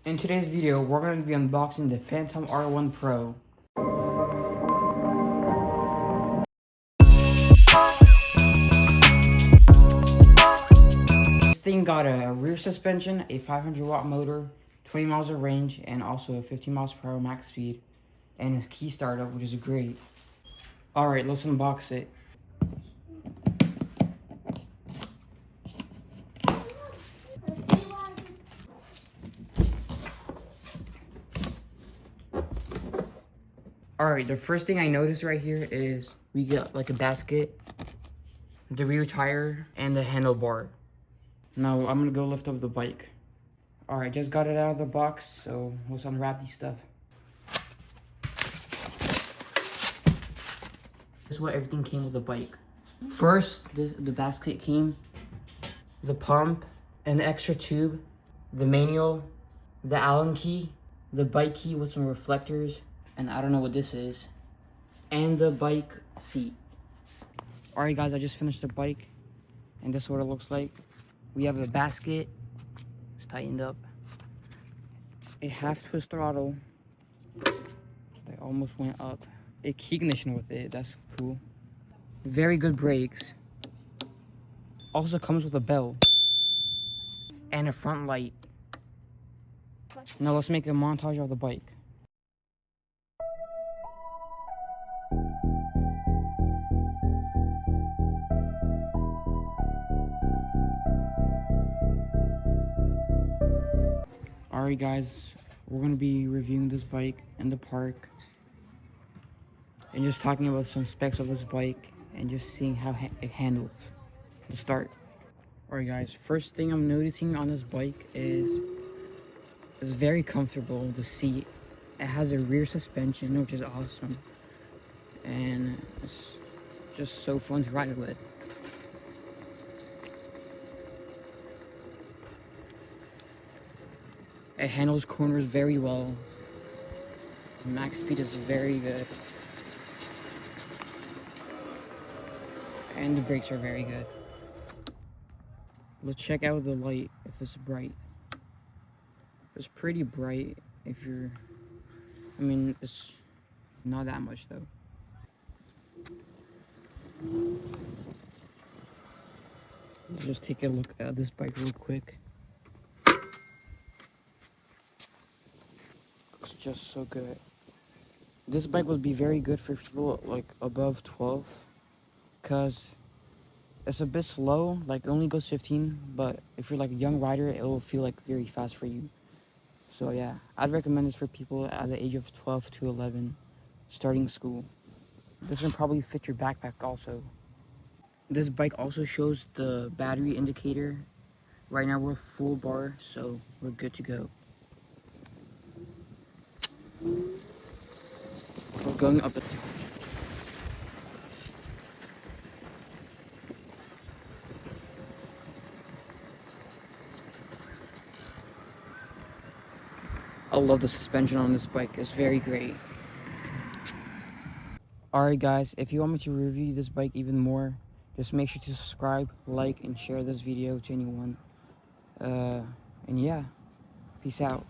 In today's video, we're going to be unboxing the Phantom R1 Pro. This thing got a rear suspension, a 500 watt motor, 20 miles of range, and also a 15 miles per hour max speed, and a key startup, which is great. Alright, let's unbox it. Alright, the first thing I noticed right here is we get like a basket, the rear tire, and the handlebar. Now I'm gonna go lift up the bike. Alright, just got it out of the box, so let's unwrap these stuff. This is what everything came with the bike. First, the basket came, the pump, an extra tube, the manual, the Allen key, the bike key with some reflectors, and I don't know what this is, and the bike seat. Alright guys, I just finished the bike, and this is what it looks like. We have a basket, it's tightened up, a half twist throttle, that almost went up, a key ignition with it, that's cool. Very good brakes. Also comes with a bell, and a front light. Now let's make a montage of the bike. Alright guys, we're going to be reviewing this bike in the park and just talking about some specs of this bike and just seeing how it handles to start. Alright guys, first thing I'm noticing on this bike is it's very comfortable. The seat, it has a rear suspension, which is awesome, and it's just so fun to ride with. It handles corners very well. Max speed is very good. And the brakes are very good. Let's check out the light if it's bright. It's pretty bright if you're... I mean, it's not that much though. Let's just take a look at this bike real quick. It's just so good. This bike would be very good for people like above 12, because it's a bit slow, like it only goes 15, but if you're like a young rider, it will feel like very fast for you. So yeah, I'd recommend this for people at the age of 12 to 11 starting school. This one probably fit your backpack also. This bike also shows the battery indicator. Right now we're full bar, so we're good to go. We're going up. I love the suspension on this bike. It's very great. Alright guys, if you want me to review this bike even more, just make sure to subscribe, like, and share this video to anyone. And yeah, peace out.